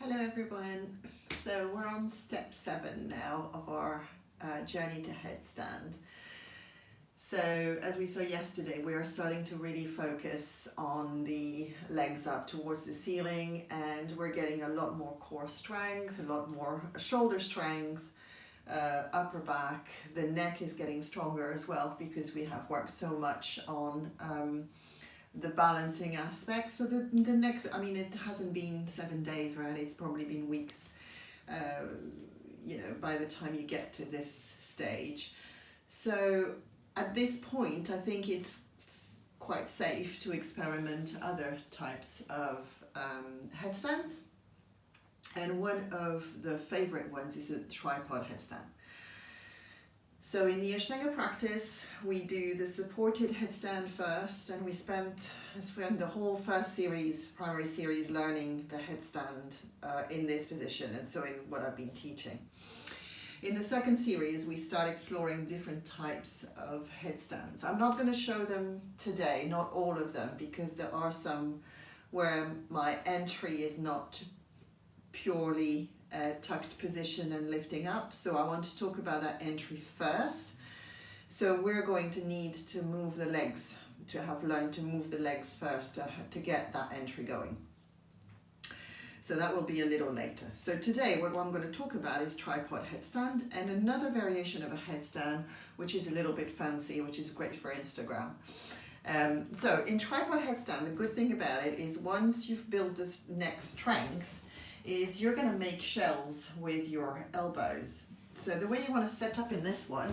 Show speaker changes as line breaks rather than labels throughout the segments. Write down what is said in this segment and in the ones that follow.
Hello everyone. So we're on step 7 now of our journey to headstand. So as we saw yesterday, we are starting to really focus on the legs up towards the ceiling, and we're getting a lot more core strength, a lot more shoulder strength, upper back. The neck is getting stronger as well because we have worked so much on the balancing aspect. So the next, I mean, it hasn't been 7 days, right? It's probably been weeks, by the time you get to this stage. So at this point, I think it's quite safe to experiment other types of headstands. And one of the favorite ones is a tripod headstand. So in the Ashtanga practice, we do the supported headstand first, and we spend the whole first primary series, learning the headstand in this position, and so in what I've been teaching. In the second series, we start exploring different types of headstands. I'm not going to show them today, not all of them, because there are some where my entry is not purely tucked position and lifting up, so I want to talk about that entry first. So we're going to need to move the legs, to have learned to move the legs first to get that entry going. So that will be a little later. So today what I'm going to talk about is tripod headstand and another variation of a headstand which is a little bit fancy, which is great for Instagram. So in tripod headstand, the good thing about it is once you've built this neck strength, is you're going to make shells with your elbows. So the way you want to set up in this one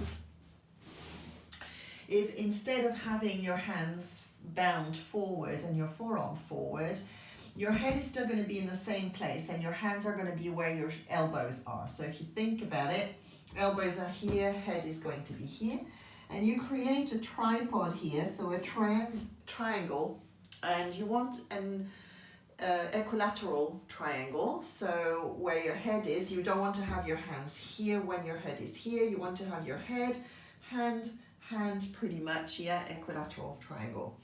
is, instead of having your hands bound forward and your forearm forward, your head is still going to be in the same place and your hands are going to be where your elbows are. So if you think about it, elbows are here, head is going to be here, and you create a tripod here, so a triangle, and you want an equilateral triangle. So where your head is, you don't want to have your hands here when your head is here. You want to have your head, hand, pretty much, equilateral triangle.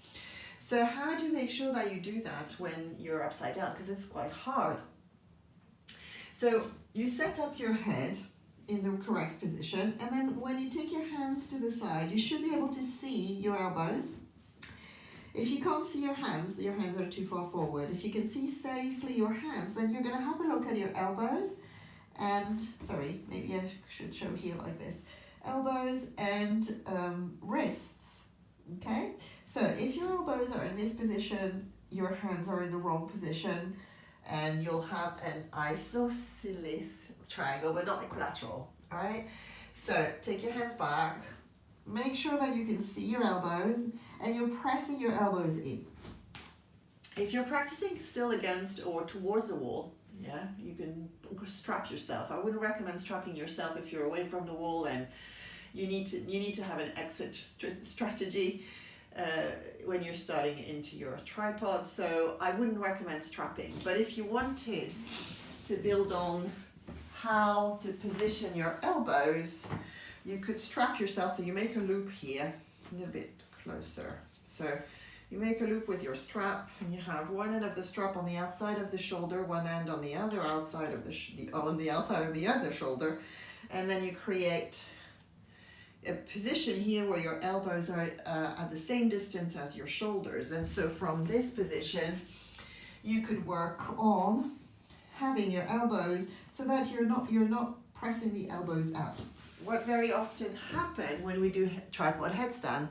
So how do you make sure that you do that when you're upside down? Because it's quite hard. So you set up your head in the correct position, and then when you take your hands to the side, you should be able to see your elbows. If you can't see your hands are too far forward. If you can see safely your hands, then you're going to have a look at your elbows and, sorry, maybe I should show here like this, elbows and wrists, okay? So if your elbows are in this position, your hands are in the wrong position, and you'll have an isosceles triangle, but not equilateral, all right? So take your hands back, make sure that you can see your elbows, and you're pressing your elbows in. If you're practicing still against or towards the wall, you can strap yourself. I wouldn't recommend strapping yourself if you're away from the wall and you need to have an exit strategy when you're starting into your tripod. So I wouldn't recommend strapping. But if you wanted to build on how to position your elbows, you could strap yourself. So you make a loop here, a little bit closer. So you make a loop with your strap, and you have one end of the strap on the outside of the shoulder, one end on the other outside of the outside of the other shoulder, and then you create a position here where your elbows are at the same distance as your shoulders. And so from this position, you could work on having your elbows so that you're not pressing the elbows out. What very often happens when we do tripod headstand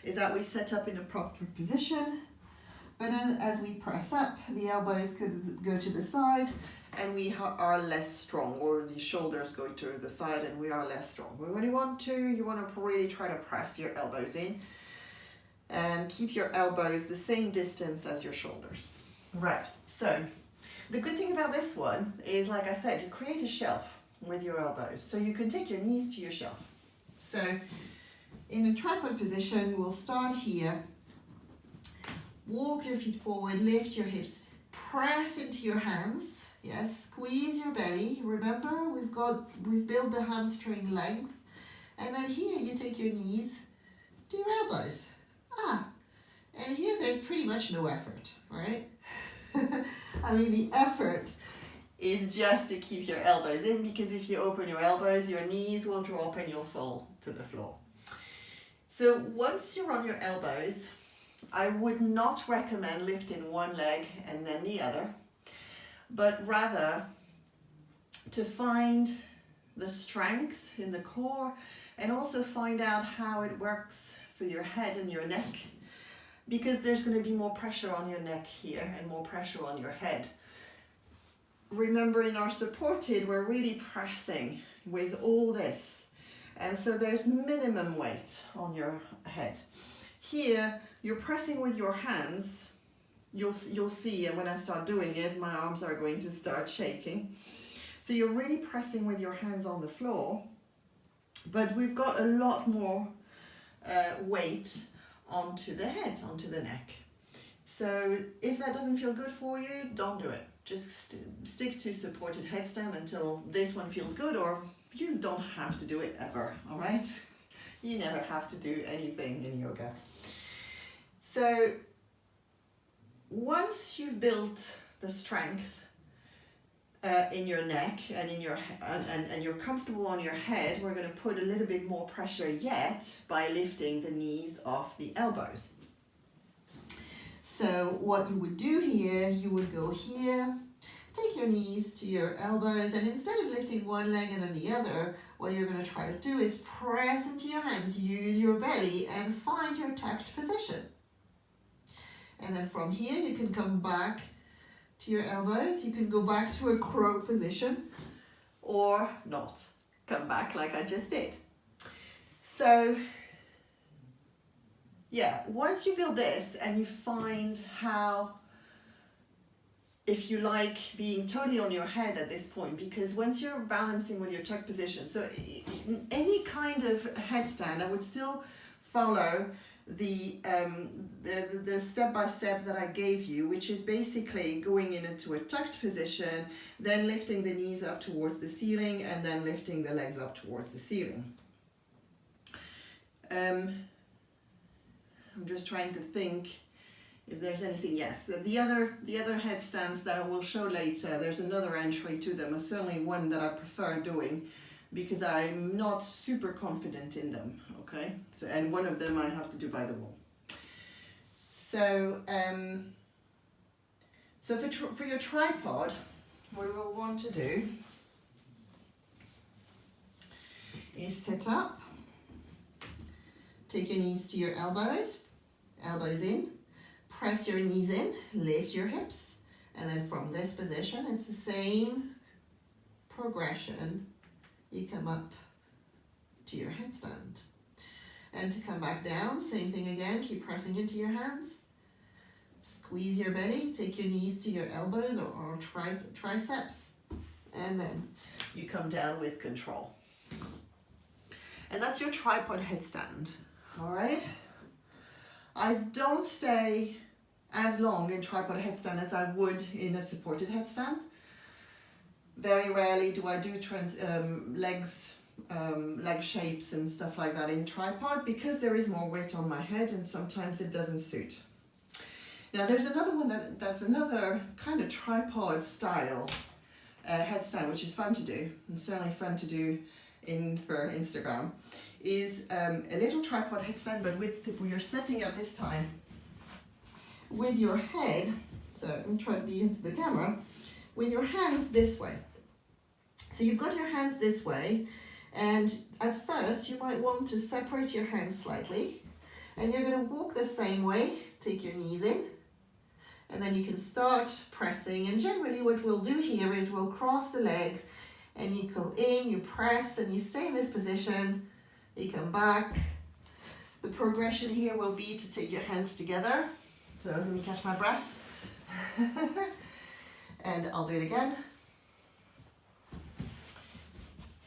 is that we set up in a proper position, but then as we press up, the elbows could go to the side and we are less strong, or the shoulders go to the side and we are less strong. But when you want to really try to press your elbows in and keep your elbows the same distance as your shoulders. Right, so the good thing about this one is, like I said, you create a shelf with your elbows. So you can take your knees to your shelf. So in a tripod position, we'll start here. Walk your feet forward, lift your hips, press into your hands. Yes, squeeze your belly. Remember, we've built the hamstring length. And then here you take your knees to your elbows. And here there's pretty much no effort, right? I mean, the effort is just to keep your elbows in, because if you open your elbows, your knees will drop and you'll fall to the floor. So once you're on your elbows, I would not recommend lifting one leg and then the other, but rather to find the strength in the core and also find out how it works for your head and your neck, because there's going to be more pressure on your neck here and more pressure on your head. Remember, in our supported, we're really pressing with all this, and so there's minimum weight on your head. Here, you're pressing with your hands. You'll see, and when I start doing it, my arms are going to start shaking. So you're really pressing with your hands on the floor, but we've got a lot more weight onto the head, onto the neck. So if that doesn't feel good for you, don't do it. Just stick to supported headstand until this one feels good, or you don't have to do it ever, all right? You never have to do anything in yoga. So once you've built the strength in your neck and in your and you're comfortable on your head, we're going to put a little bit more pressure yet by lifting the knees off the elbows. So what you would do here, you would go here, take your knees to your elbows, and instead of lifting one leg and then the other, what you're going to try to do is press into your hands, use your belly, and find your tucked position. And then from here, you can come back to your elbows. You can go back to a crow position or not. Come back like I just did. So yeah, once you build this and you find how, if you like, being totally on your head at this point, because once you're balancing with your tuck position, so any kind of headstand, I would still follow the step-by-step that I gave you, which is basically going into a tucked position, then lifting the knees up towards the ceiling, and then lifting the legs up towards the ceiling. I'm just trying to think if there's anything. Yes, the other headstands that I will show later, there's another entry to them, certainly one that I prefer doing because I'm not super confident in them, okay? So, and one of them I have to do by the wall. So, so for your tripod, what we'll want to do is sit up, take your knees to your elbows, elbows in, press your knees in, lift your hips, and then from this position, it's the same progression. You come up to your headstand. And to come back down, same thing again, keep pressing into your hands. Squeeze your belly, take your knees to your elbows or triceps, and then you come down with control. And that's your tripod headstand, all right? I don't stay as long in tripod headstand as I would in a supported headstand. Very rarely do I do leg shapes and stuff like that in tripod because there is more weight on my head and sometimes it doesn't suit. Now there's another one that's another kind of tripod style headstand, which is fun to do and certainly fun to do for Instagram, is a little tripod headstand, but you're setting up this time with your head, so I'm trying to be into the camera, with your hands this way. So you've got your hands this way, and at first you might want to separate your hands slightly, and you're going to walk the same way, take your knees in, and then you can start pressing, and generally what we'll do here is we'll cross the legs, and you go in, you press, and you stay in this position, you come back. The progression here will be to take your hands together. So let me catch my breath. And I'll do it again.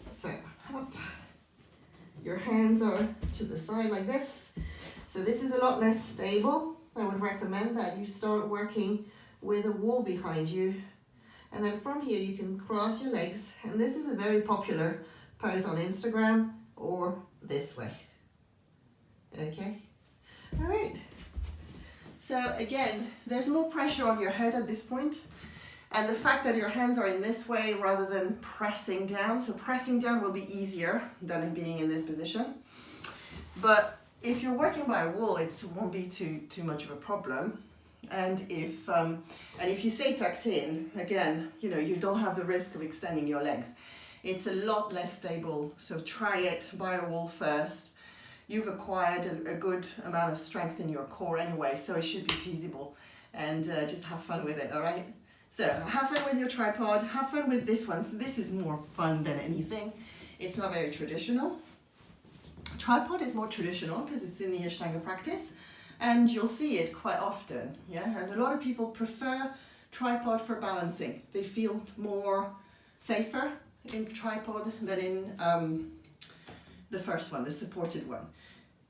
So up. Your hands are to the side like this. So this is a lot less stable. I would recommend that you start working with a wall behind you. And then from here you can cross your legs. And this is a very popular pose on Instagram, or this way. Okay? All right. So again, there's more pressure on your head at this point. And the fact that your hands are in this way rather than pressing down, so pressing down will be easier than being in this position. But if you're working by wool, it won't be too much of a problem. And if you stay tucked in, again, you know, you don't have the risk of extending your legs. It's a lot less stable, so try it by a wool first. You've acquired a good amount of strength in your core anyway, so it should be feasible. And just have fun with it, all right? So have fun with your tripod, have fun with this one. So this is more fun than anything. It's not very traditional. Tripod is more traditional because it's in the Ashtanga practice, and you'll see it quite often, yeah? And a lot of people prefer tripod for balancing. They feel more safer in tripod than in the first one, the supported one.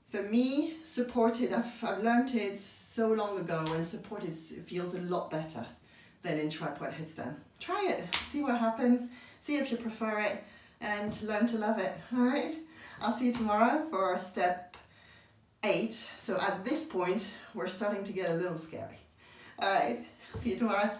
For me, supported, I've learned it so long ago, and supported feels a lot better than in tripod headstand. Try it, see what happens, see if you prefer it, and learn to love it, all right? I'll see you tomorrow for step 8. So at this point, we're starting to get a little scary. All right, see you tomorrow.